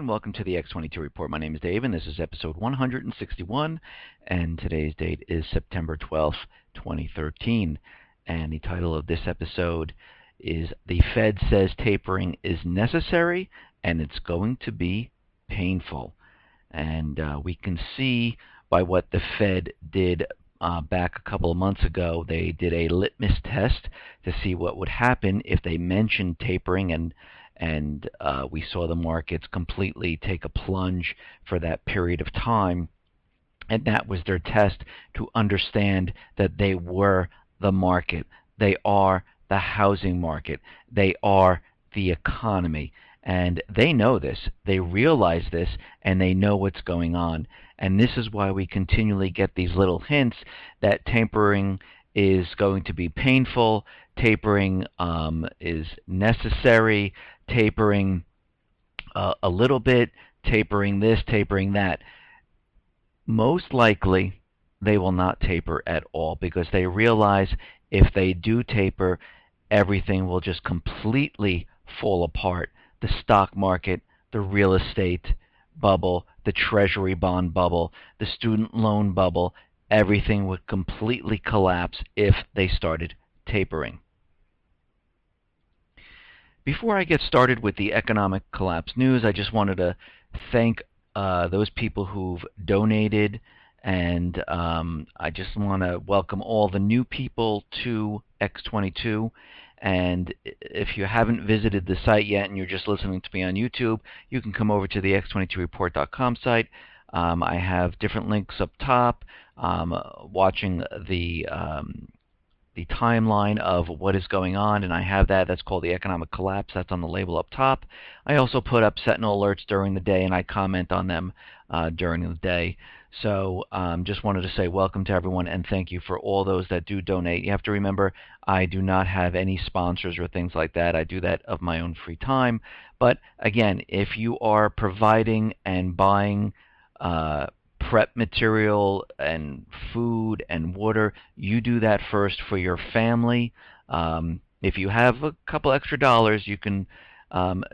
and welcome to the X22 Report. My name is Dave, and this is episode 161, and today's date is September 12th, 2013. And the title of this episode is The Fed Says Tapering is Necessary, and it's going to be painful. And we can see by what the Fed did back a couple of months ago. They did a litmus test to see what would happen if they mentioned tapering, and we saw the markets completely take a plunge for that period of time. And that was their test to understand that they were the market. They are the housing market. They are the economy. And they know this. They realize this, and they know what's going on. And this is why we continually get these little hints that tapering is going to be painful, tapering is necessary, tapering a little bit, tapering this, tapering that. Most likely, they will not taper at all because they realize if they do taper, everything will just completely fall apart. The stock market, the real estate bubble, the treasury bond bubble, the student loan bubble, everything would completely collapse if they started tapering. Before I get started with the economic collapse news, I just wanted to thank those people who've donated, and I just want to welcome all the new people to X22. And if you haven't visited the site yet and you're just listening to me on YouTube, you can come over to the x22report.com site. I have different links up top, watching the timeline of what is going on, and I have that's called the economic collapse. That's on the label up top. I also put up Sentinel alerts during the day, and I comment on them during the day. So just wanted to say welcome to everyone, and thank you for all those that do donate. You have to remember, I do not have any sponsors or things like that. I do that of my own free time. But again, if you are providing and buying prep material and food and water, you do that first for your family. If you have a couple extra dollars, you can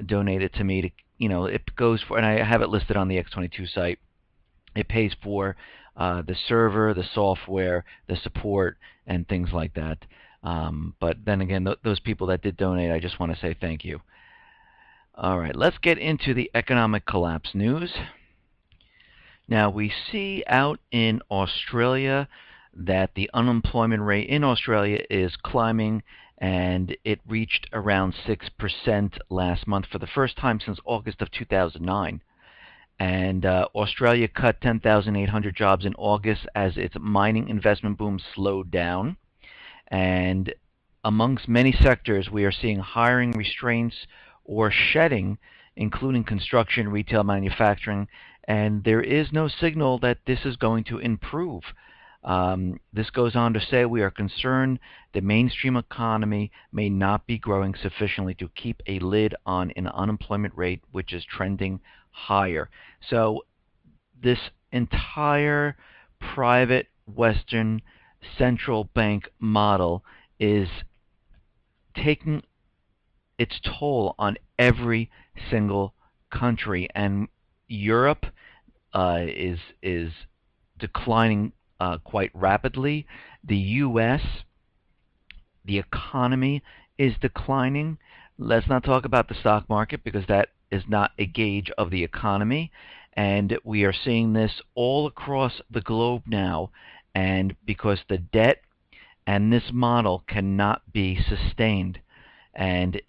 donate it to me. It goes for, and I have it listed on the X22 site. It pays for the server, the software, the support, and things like that. But then again, those people that did donate, I just want to say thank you. All right, let's get into the economic collapse news. Now, we see out in Australia that the unemployment rate in Australia is climbing, and it reached around 6% last month for the first time since August of 2009. And Australia cut 10,800 jobs in August as its mining investment boom slowed down. And amongst many sectors, we are seeing hiring restraints or shedding, including construction, retail, manufacturing, and there is no signal that this is going to improve. This goes on to say we are concerned the mainstream economy may not be growing sufficiently to keep a lid on an unemployment rate which is trending higher. So this entire private Western central bank model is taking its toll on every single country, and Europe is declining quite rapidly. The U.S., the economy is declining. Let's not talk about the stock market because that is not a gauge of the economy. And we are seeing this all across the globe now. And because the debt and this model cannot be sustained. And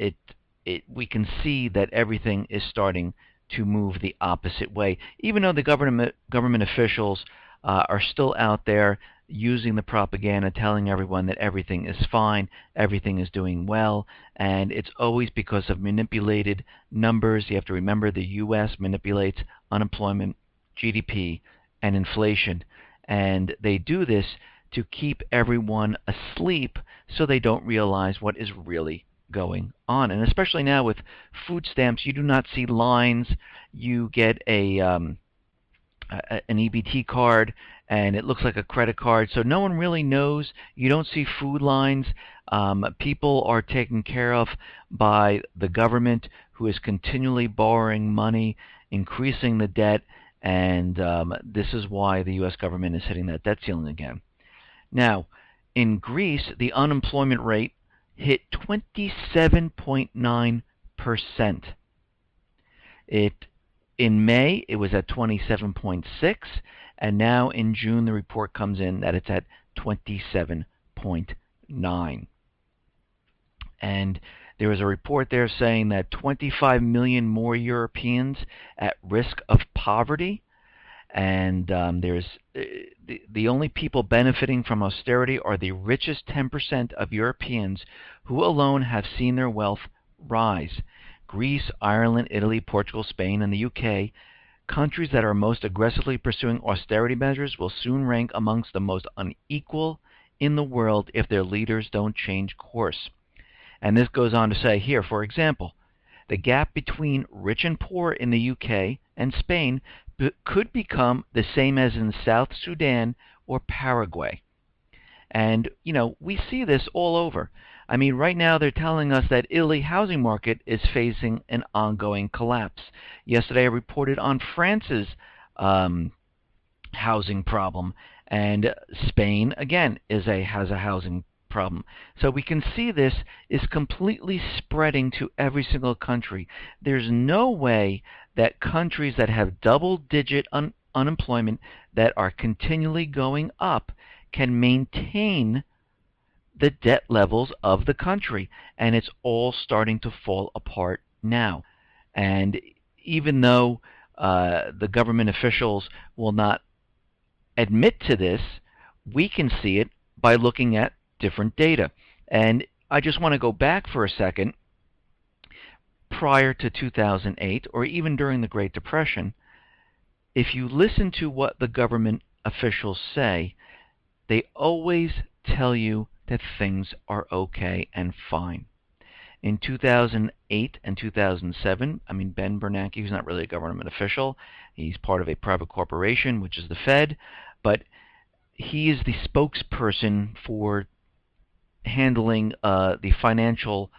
we can see that everything is starting to move the opposite way. Even though the government officials are still out there using the propaganda, telling everyone that everything is fine, everything is doing well, and it's always because of manipulated numbers. You have to remember the U.S. manipulates unemployment, GDP, and inflation, and they do this to keep everyone asleep so they don't realize what is really going on. And especially now with food stamps, you do not see lines. You get an EBT card, and it looks like a credit card, so no one really knows. You don't see food lines. People are taken care of by the government, who is continually borrowing money increasing the debt, and this is why the U.S. government is hitting that debt ceiling again. Now, in Greece, the unemployment rate hit 27.9%. In May, it was at 27.6, and now in June, the report comes in that it's at 27.9. And there was a report there saying that 25 million more Europeans at risk of poverty, and the only people benefiting from austerity are the richest 10% of Europeans, who alone have seen their wealth rise. Greece, Ireland, Italy, Portugal, Spain, and the UK, countries that are most aggressively pursuing austerity measures, will soon rank amongst the most unequal in the world if their leaders don't change course. And this goes on to say here, for example, the gap between rich and poor in the UK and Spain could become the same as in South Sudan or Paraguay. And, we see this all over. I mean, right now they're telling us that Italy's housing market is facing an ongoing collapse. Yesterday I reported on France's housing problem, and Spain, again, has a housing problem. So we can see this is completely spreading to every single country. There's no way that countries that have double-digit unemployment that are continually going up can maintain the debt levels of the country, and it's all starting to fall apart now. And even though the government officials will not admit to this, we can see it by looking at different data. And I just want to go back for a second. Prior to 2008, or even during the Great Depression, if you listen to what the government officials say, they always tell you that things are okay and fine. In 2008 and 2007, Ben Bernanke, who's not really a government official, he's part of a private corporation, which is the Fed, but he is the spokesperson for handling the financial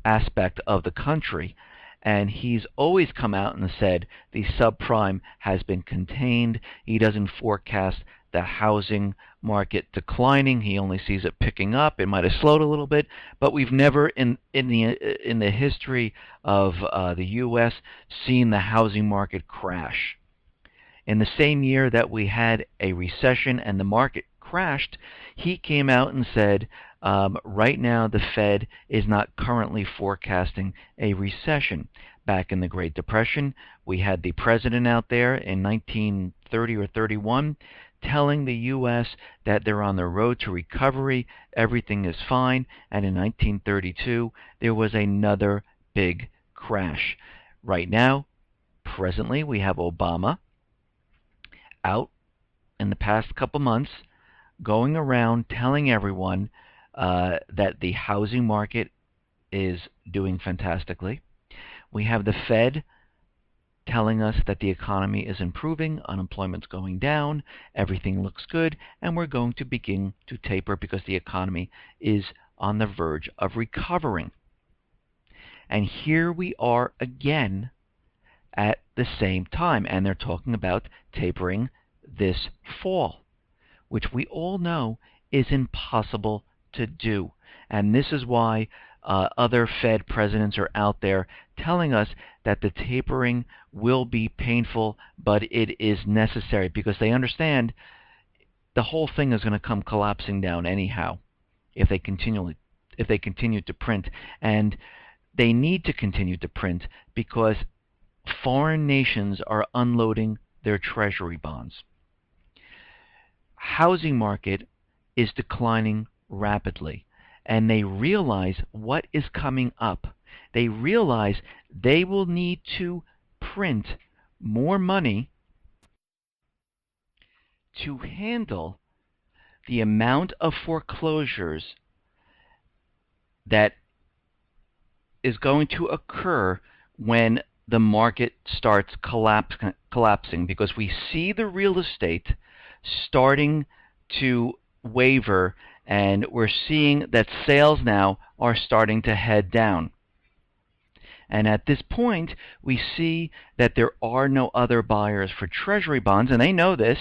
aspect of the country, and he's always come out and said the subprime has been contained. He doesn't forecast the housing market declining. He only sees it picking up. It might have slowed a little bit, but we've never in the history of the U.S. seen the housing market crash. In the same year that we had a recession and the market crashed, he came out and said, right now the Fed is not currently forecasting a recession. Back in the Great Depression, we had the president out there in 1930 or 31 telling the U.S. that they're on the road to recovery, everything is fine, and in 1932 there was another big crash. Right now, presently, we have Obama out in the past couple months going around telling everyone that the housing market is doing fantastically. We have the Fed telling us that the economy is improving, unemployment's going down, everything looks good, and we're going to begin to taper because the economy is on the verge of recovering. And here we are again at the same time, and they're talking about tapering this fall, which we all know is impossible to do. And this is why other Fed presidents are out there telling us that the tapering will be painful, but it is necessary, because they understand the whole thing is going to come collapsing down anyhow if they continue to print. And they need to continue to print because foreign nations are unloading their treasury bonds. Housing market is declining rapidly, and they realize what is coming up. They realize they will need to print more money to handle the amount of foreclosures that is going to occur when the market starts collapsing, because we see the real estate starting to waver, and we're seeing that sales now are starting to head down. And at this point, we see that there are no other buyers for Treasury bonds, and they know this,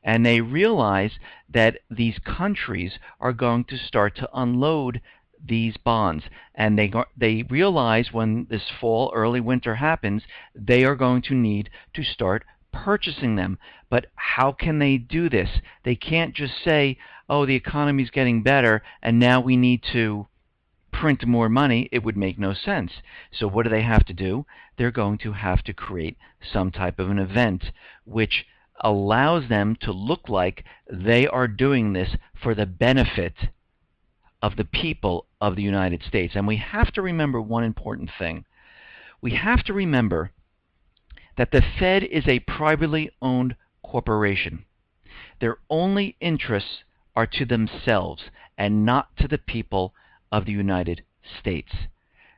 and they realize that these countries are going to start to unload these bonds. And they realize when this fall, early winter happens, they are going to need to start purchasing them. But how can they do this? They can't just say, oh, the economy's getting better, and now we need to print more money. It would make no sense. So what do they have to do? They're going to have to create some type of an event which allows them to look like they are doing this for the benefit of the people of the United States. And we have to remember one important thing. We have to remember that the Fed is a privately owned corporation. Their only interests are to themselves and not to the people of the United States.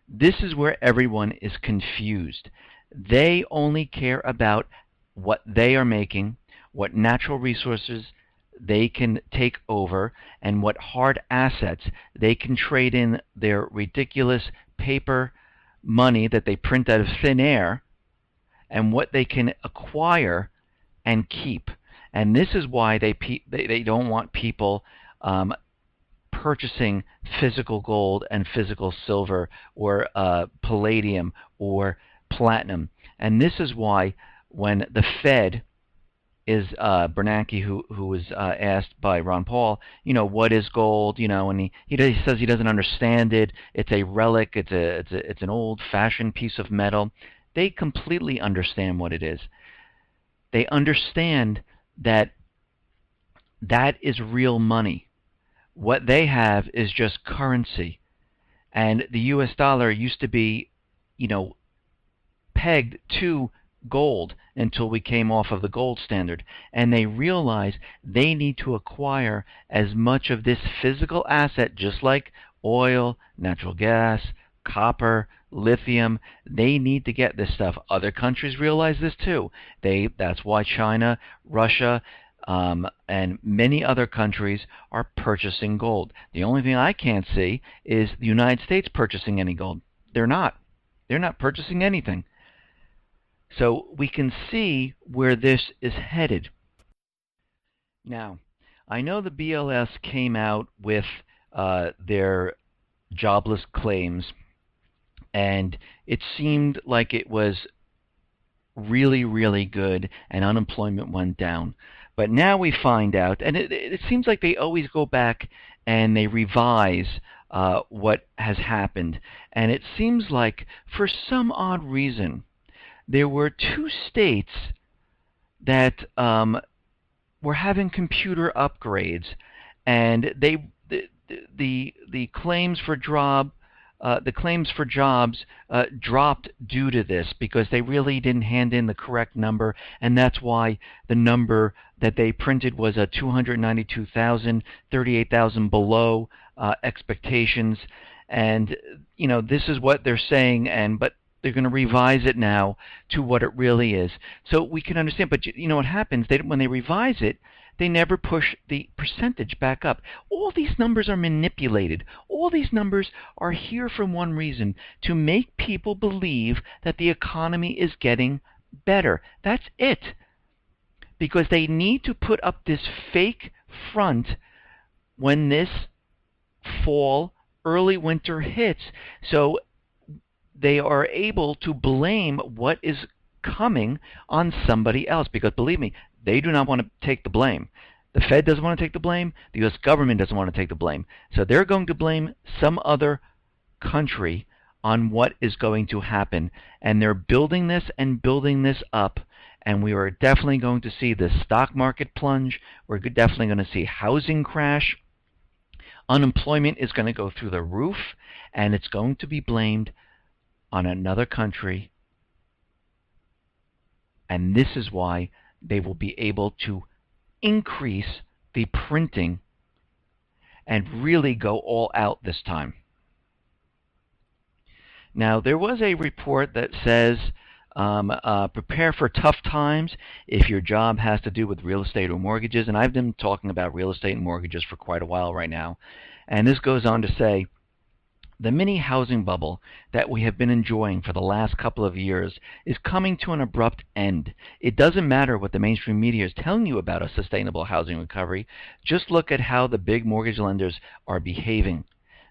This is where everyone is confused. They only care about what they are making, what natural resources they can take over, and what hard assets they can trade in their ridiculous paper money that they print out of thin air, and what they can acquire and keep. And this is why they don't want people purchasing physical gold and physical silver or palladium or platinum. And this is why when the Fed is Bernanke, who was asked by Ron Paul, what is gold? And he says he doesn't understand it. It's a relic. It's an old-fashioned piece of metal. They completely understand what it is. They understand that that is real money. What they have is just currency. And the US dollar used to be, pegged to gold until we came off of the gold standard. And they realize they need to acquire as much of this physical asset, just like oil, natural gas, copper, lithium. They need to get this stuff. Other countries realize this too. That's why China, Russia, and many other countries are purchasing gold. The only thing I can't see is the United States purchasing any gold. They're not. They're not purchasing anything. So we can see where this is headed. Now, I know the BLS came out with their jobless claims, and it seemed like it was really, really good, and unemployment went down. But now we find out, and it seems like they always go back and they revise what has happened. And it seems like, for some odd reason, there were 2 states that were having computer upgrades, and the claims for jobs dropped due to this, because they really didn't hand in the correct number, and that's why the number that they printed was 292,000, 38,000 below expectations. And this is what they're saying, but they're going to revise it now to what it really is, so we can understand. But what happens? When they revise it, they never push the percentage back up. All these numbers are manipulated. All these numbers are here for one reason: to make people believe that the economy is getting better. That's it. Because they need to put up this fake front when this fall, early winter hits. So they are able to blame what is coming on somebody else. Because believe me, they do not want to take the blame. The Fed doesn't want to take the blame. The U.S. government doesn't want to take the blame. So they're going to blame some other country on what is going to happen. And they're building this and building this up. And we are definitely going to see the stock market plunge. We're definitely going to see housing crash. Unemployment is going to go through the roof. And it's going to be blamed on another country. And this is why they will be able to increase the printing and really go all out this time. Now, there was a report that says prepare for tough times if your job has to do with real estate or mortgages. And I've been talking about real estate and mortgages for quite a while right now. And this goes on to say The mini housing bubble that we have been enjoying for the last couple of years is coming to an abrupt end. It doesn't matter what the mainstream media is telling you about a sustainable housing recovery. Just look at how the big mortgage lenders are behaving.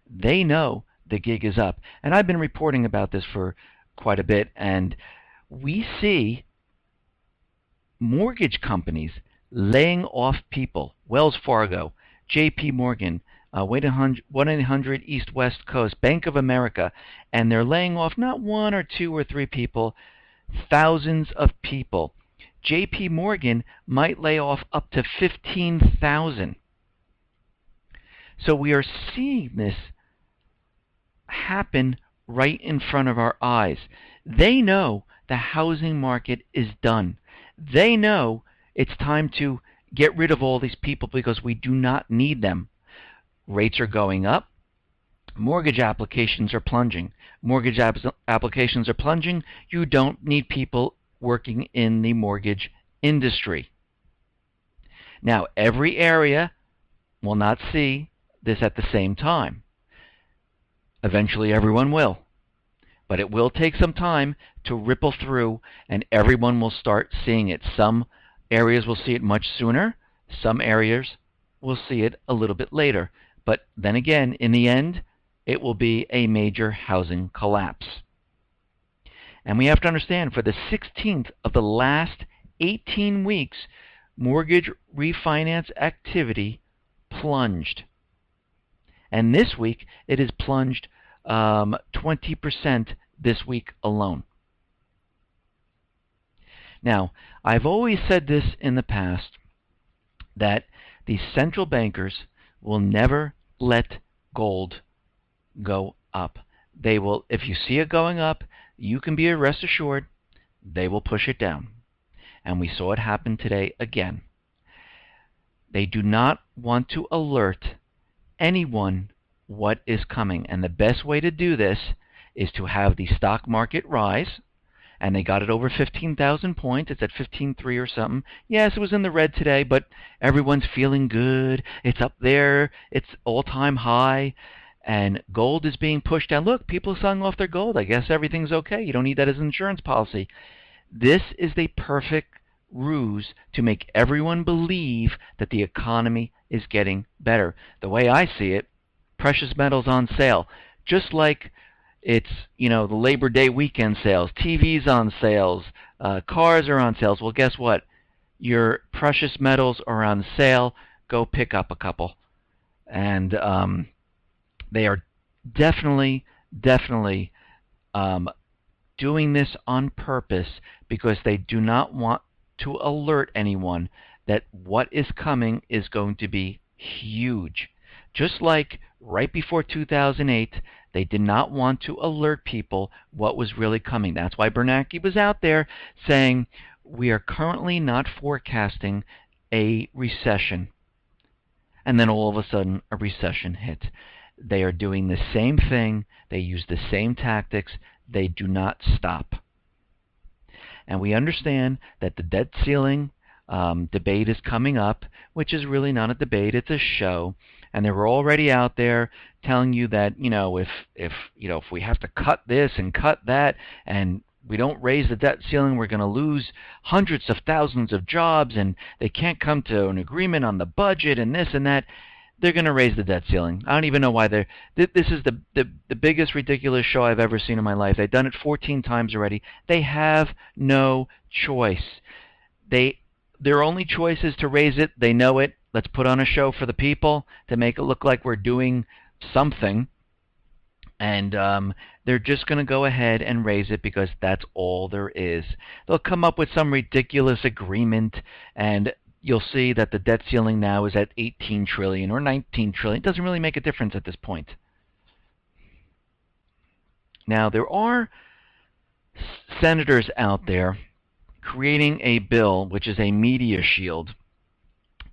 They know the gig is up. And I've been reporting about this for quite a bit, and we see mortgage companies laying off people. Wells Fargo, J.P. Morgan, 1-800 East West Coast, Bank of America, and they're laying off not one or two or three people, thousands of people. J.P. Morgan might lay off up to 15,000. So we are seeing this happen right in front of our eyes. They know the housing market is done. They know it's time to get rid of all these people because we do not need them. Rates are going up. Mortgage applications are plunging. Mortgage applications are plunging. You don't need people working in the mortgage industry. Now, every area will not see this at the same time. Eventually, everyone will. But it will take some time to ripple through, and everyone will start seeing it. Some areas will see it much sooner. Some areas will see it a little bit later. But then again, in the end, it will be a major housing collapse. And we have to understand, for the 16th of the last 18 weeks, mortgage refinance activity plunged. And this week, it has plunged 20% this week alone. Now, I've always said this in the past, that the central bankers will never let gold go up. They will, if you see it going up, you can be rest assured they will push it down. And we saw it happen today again. They do not want to alert anyone what is coming. And the best way to do this is to have the stock market rise. And they got it over 15,000 points. It's at 15.3 or something. Yes, it was in the red today, but everyone's feeling good. It's up there. It's all-time high. And gold is being pushed down. Look, people are selling off their gold. I guess everything's okay. You don't need that as an insurance policy. This is the perfect ruse to make everyone believe that the economy is getting better. The way I see it, precious metals on sale. Just like it's, the Labor Day weekend sales, TVs on sales, cars are on sales. Well, guess what? Your precious metals are on sale. Go pick up a couple. And they are definitely doing this on purpose because they do not want to alert anyone that what is coming is going to be huge. Just like right before 2008, they did not want to alert people what was really coming. That's why Bernanke was out there saying, we are currently not forecasting a recession. And then all of a sudden, a recession hit. They are doing the same thing. They use the same tactics. They do not stop. And we understand that the debt ceiling debate is coming up, which is really not a debate, it's a show. And they were already out there telling you that, if we have to cut this and cut that, and we don't raise the debt ceiling, we're going to lose hundreds of thousands of jobs, and they can't come to an agreement on the budget and this and that. They're going to raise the debt ceiling. I don't even know why they're... This is the biggest ridiculous show I've ever seen in my life. They've done it 14 times already. They have no choice. Their only choice is to raise it. They know it. Let's put on a show for the people to make it look like we're doing something. And they're just going to go ahead and raise it because that's all there is. They'll come up with some ridiculous agreement, and you'll see that the debt ceiling now is at 18 trillion or 19 trillion. It doesn't really make a difference at this point. Now, there are senators out there creating a bill which is a media shield.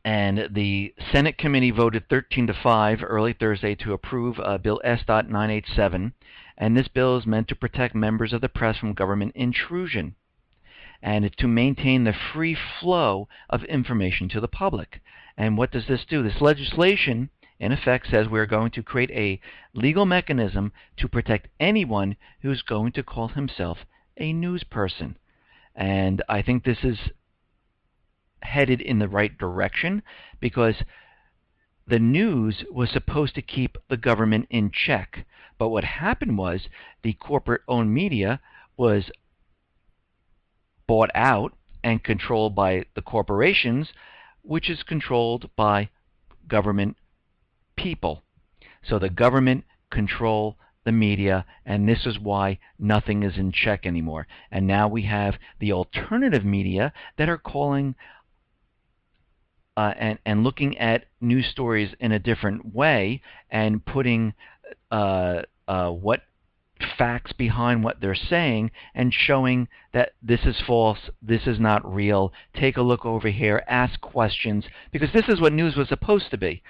And the Senate committee voted 13-5 early Thursday to approve Bill S.987. And this bill is meant to protect members of the press from government intrusion, and to maintain the free flow of information to the public. And what does this do? This legislation in effect says we're going to create a legal mechanism to protect anyone who's going to call himself a news person. And I think this is headed in the right direction, because the news was supposed to keep the government in check. But what happened was the corporate-owned media was bought out and controlled by the corporations, which is controlled by government people. So the government control the media, and this is why nothing is in check anymore. And now we have the alternative media that are calling and looking at news stories in a different way and putting what facts behind what they're saying and showing that this is false, this is not real, take a look over here, ask questions, because this is what news was supposed to be.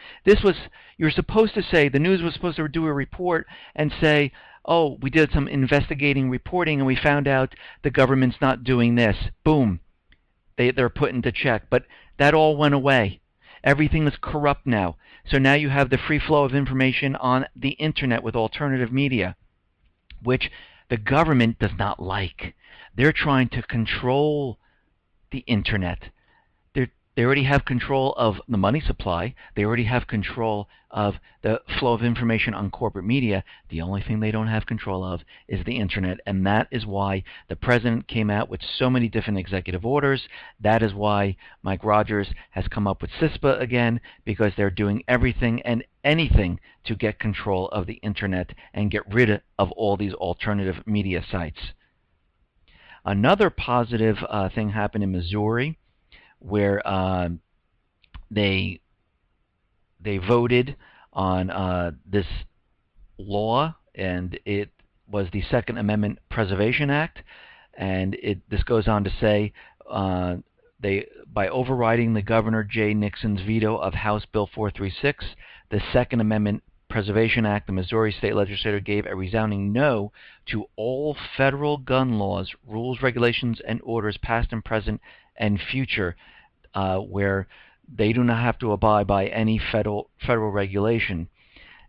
You're supposed to say, the news was supposed to do a report and say, oh, we did some investigating reporting and we found out the government's not doing this. Boom. They're put into check. But that all went away. Everything is corrupt now. So now you have the free flow of information on the internet with alternative media, which the government does not like. They're trying to control the internet. They already have control of the money supply. They already have control of the flow of information on corporate media. The only thing they don't have control of is the internet, and that is why the president came out with so many different executive orders. That is why Mike Rogers has come up with CISPA again, because they're doing everything and anything to get control of the internet and get rid of all these alternative media sites. Another positive thing happened in Missouri, where they voted on this law, and it was the Second Amendment Preservation Act. And this goes on to say, by overriding the Governor Jay Nixon's veto of House Bill 436, the Second Amendment Preservation Act, the Missouri State Legislature gave a resounding no to all federal gun laws, rules, regulations, and orders past and present and future, where they do not have to abide by any federal regulation.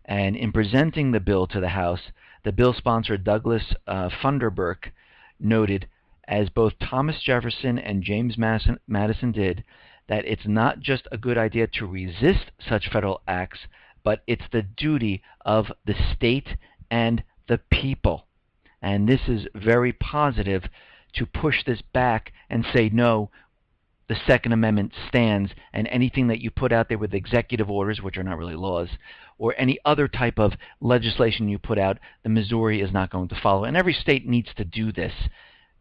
And in presenting the bill to the House, the bill sponsor Douglas Funderburk noted, as both Thomas Jefferson and James Madison did, that it's not just a good idea to resist such federal acts, but it's the duty of the state and the people. And this is very positive, to push this back and say, no, the Second Amendment stands, and anything that you put out there with executive orders, which are not really laws, or any other type of legislation you put out, the Missouri is not going to follow. And every state needs to do this,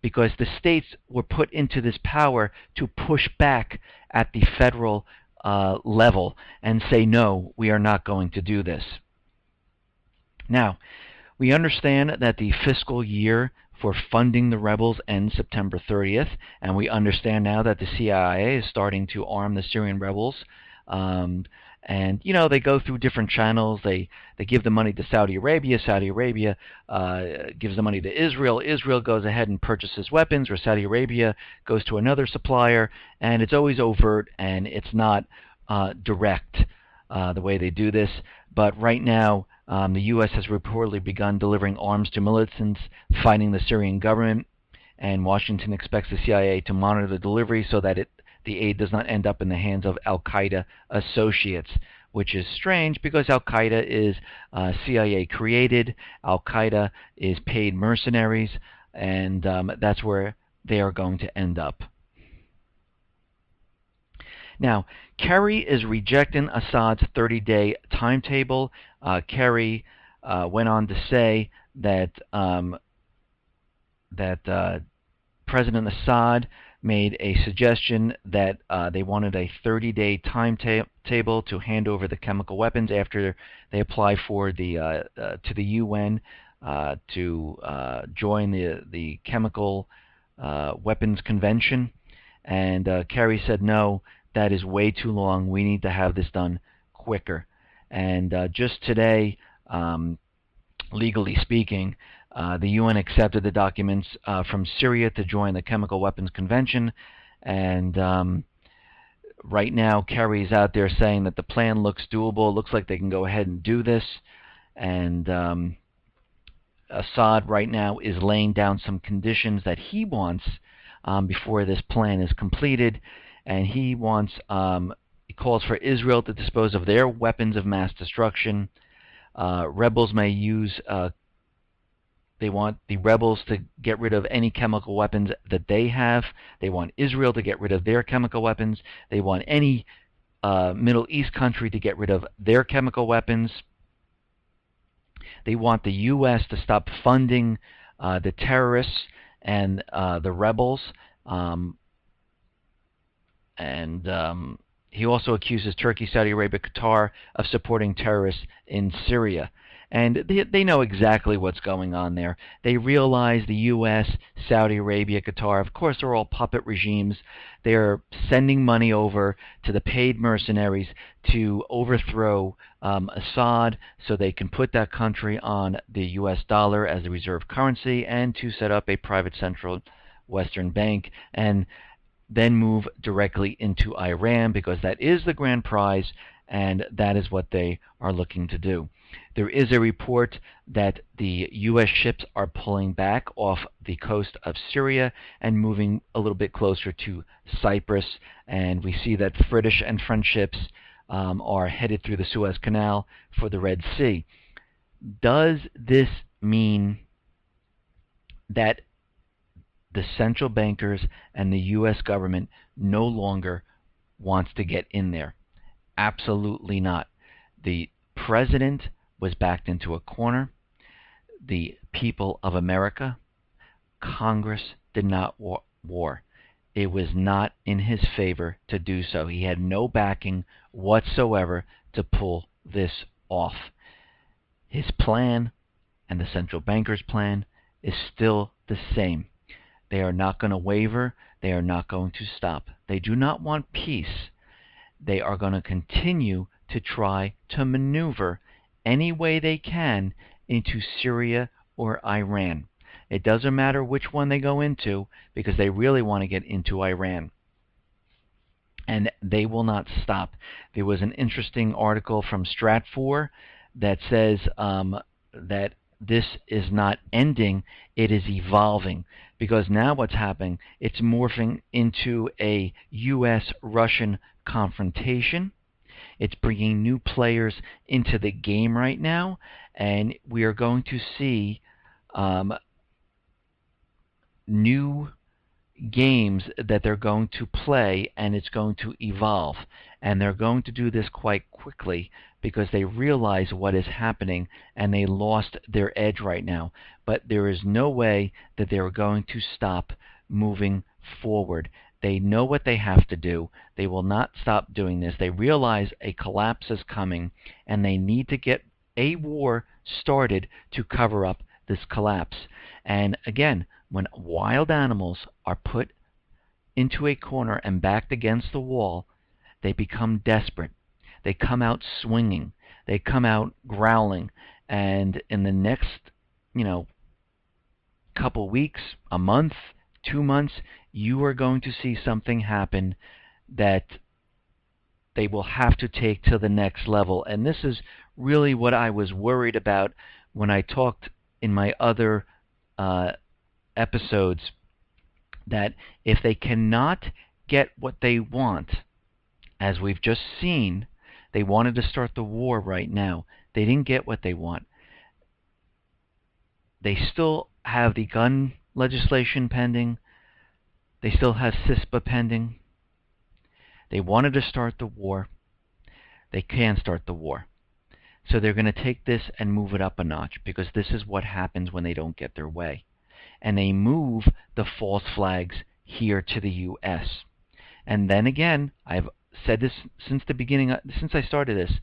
because the states were put into this power to push back at the federal level and say, no, we are not going to do this. Now, we understand that the fiscal year for funding the rebels ends September 30th, and we understand now that the CIA is starting to arm the Syrian rebels. And, you know, they go through different channels. They give the money to Saudi Arabia. Saudi Arabia gives the money to Israel. Israel goes ahead and purchases weapons, or Saudi Arabia goes to another supplier. And it's always overt, and it's not direct the way they do this. But right now, the U.S. has reportedly begun delivering arms to militants fighting the Syrian government, and Washington expects the CIA to monitor the delivery so that the aid does not end up in the hands of al-Qaeda associates, which is strange because al-Qaeda is CIA created, al-Qaeda is paid mercenaries, and that's where they are going to end up. Now, Kerry is rejecting Assad's 30-day timetable. Kerry went on to say that President Assad made a suggestion that they wanted a 30-day timetable to hand over the chemical weapons after they apply for to the UN to join the Chemical Weapons Convention. And Kerry said, no, that is way too long. We need to have this done quicker. And just today, legally speaking, the UN accepted the documents from Syria to join the Chemical Weapons Convention, and Right now, Kerry is out there saying that the plan looks doable. It looks like they can go ahead and do this. And Assad right now is laying down some conditions that he wants before this plan is completed. And he calls for Israel to dispose of their weapons of mass destruction. Rebels may use They want the rebels to get rid of any chemical weapons that they have. They want Israel to get rid of their chemical weapons. They want any Middle East country to get rid of their chemical weapons. They want the U.S. to stop funding the terrorists and the rebels. He also accuses Turkey, Saudi Arabia, Qatar of supporting terrorists in Syria. And they know exactly what's going on there. They realize the U.S., Saudi Arabia, Qatar, of course, they're all puppet regimes. They're sending money over to the paid mercenaries to overthrow Assad so they can put that country on the U.S. dollar as the reserve currency and to set up a private central Western bank and then move directly into Iran, because that is the grand prize, and that is what they are looking to do. There is a report that the U.S. ships are pulling back off the coast of Syria and moving a little bit closer to Cyprus, and we see that British and French ships are headed through the Suez Canal for the Red Sea. Does this mean that the central bankers and the U.S. government no longer wants to get in there? Absolutely not. The president was backed into a corner. The people of America, Congress did not war. It was not in his favor to do so. He had no backing whatsoever to pull this off. His plan and the central banker's plan is still the same. They are not going to waver. They are not going to stop. They do not want peace. They are going to continue to try to maneuver any way they can into Syria or Iran. It doesn't matter which one they go into, because they really want to get into Iran. And they will not stop. There was an interesting article from Stratfor that says that this is not ending, it is evolving. Because now what's happening, it's morphing into a U.S.-Russian confrontation. It's bringing new players into the game right now, and we are going to see new games that they're going to play, and it's going to evolve. And they're going to do this quite quickly because they realize what is happening, and they lost their edge right now. But there is no way that they're going to stop moving forward. They know what they have to do. They will not stop doing this. They realize a collapse is coming, and they need to get a war started to cover up this collapse. And again, when wild animals are put into a corner and backed against the wall, they become desperate. They come out swinging. They come out growling. And in the next, couple weeks, a month, 2 months, you are going to see something happen that they will have to take to the next level. And this is really what I was worried about when I talked in my other episodes, that if they cannot get what they want, as we've just seen, they wanted to start the war right now. They didn't get what they want. They still have the gun legislation pending. They still have CISPA pending. They wanted to start the war. They can start the war. So they're going to take this and move it up a notch, because this is what happens when they don't get their way. And they move the false flags here to the U.S. And then again, I've said this since the beginning, since I started this,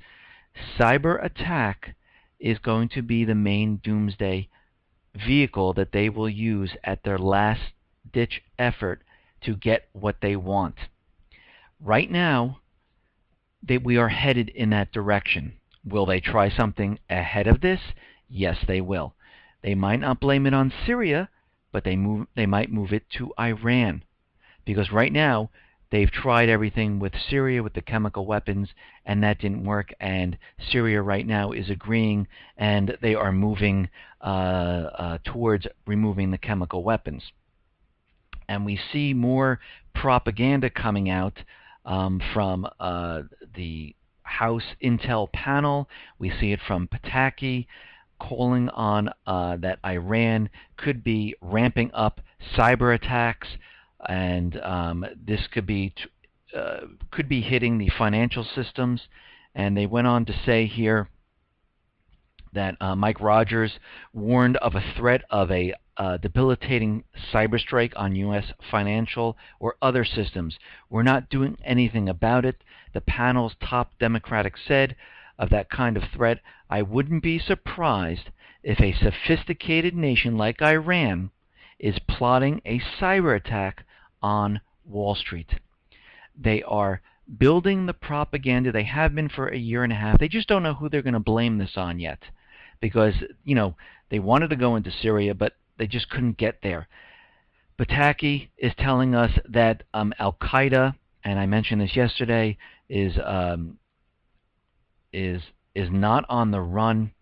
cyber attack is going to be the main doomsday vehicle that they will use at their last-ditch effort to get what they want. Right now, we are headed in that direction. Will they try something ahead of this? Yes, they will. They might not blame it on Syria, but they might move it to Iran. Because right now, They've tried everything with Syria with the chemical weapons, and that didn't work. And Syria right now is agreeing, and they are moving towards removing the chemical weapons. And we see more propaganda coming out from the House Intel panel. We see it from Pataki calling on that Iran could be ramping up cyber attacks, and this could be hitting the financial systems. And they went on to say here that Mike Rogers warned of a threat of a debilitating cyberstrike on U.S. financial or other systems. We're not doing anything about it. The panel's top Democratic said of that kind of threat, I wouldn't be surprised if a sophisticated nation like Iran is plotting a cyber attack on Wall Street. They are building the propaganda. They have been for a year and a half. They just don't know who they're going to blame this on yet, because they wanted to go into Syria, but they just couldn't get there. Pataki is telling us that Al-Qaeda, and I mentioned this yesterday, is not on the run.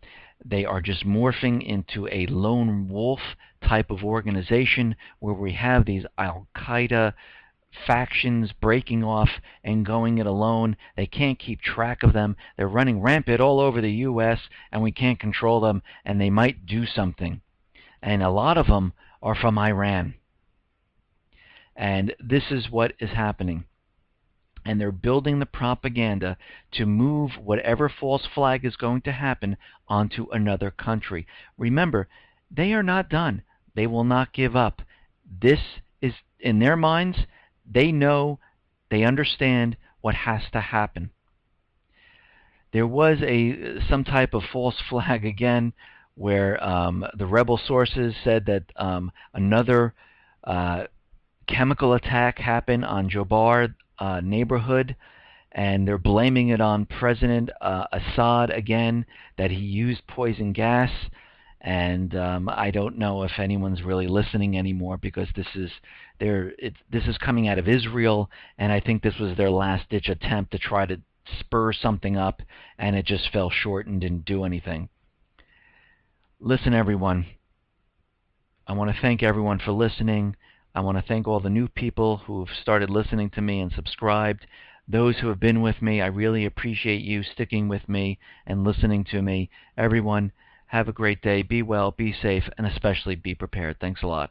They are just morphing into a lone wolf type of organization where we have these Al-Qaeda factions breaking off and going it alone. They can't keep track of them. They're running rampant all over the U.S., and we can't control them, and they might do something. And a lot of them are from Iran. And this is what is happening. And they're building the propaganda to move whatever false flag is going to happen onto another country. Remember, they are not done. They will not give up. This is, in their minds, they know, they understand what has to happen. There was some type of false flag again, where the rebel sources said that another chemical attack happened on Jobar neighborhood, and they're blaming it on President Assad again, that he used poison gas. And I don't know if anyone's really listening anymore, because this is coming out of Israel, and I think this was their last-ditch attempt to try to spur something up, and it just fell short and didn't do anything. Listen, everyone, I want to thank everyone for listening. I want to thank all the new people who have started listening to me and subscribed. Those who have been with me, I really appreciate you sticking with me and listening to me. Everyone, have a great day. Be well, be safe, and especially be prepared. Thanks a lot.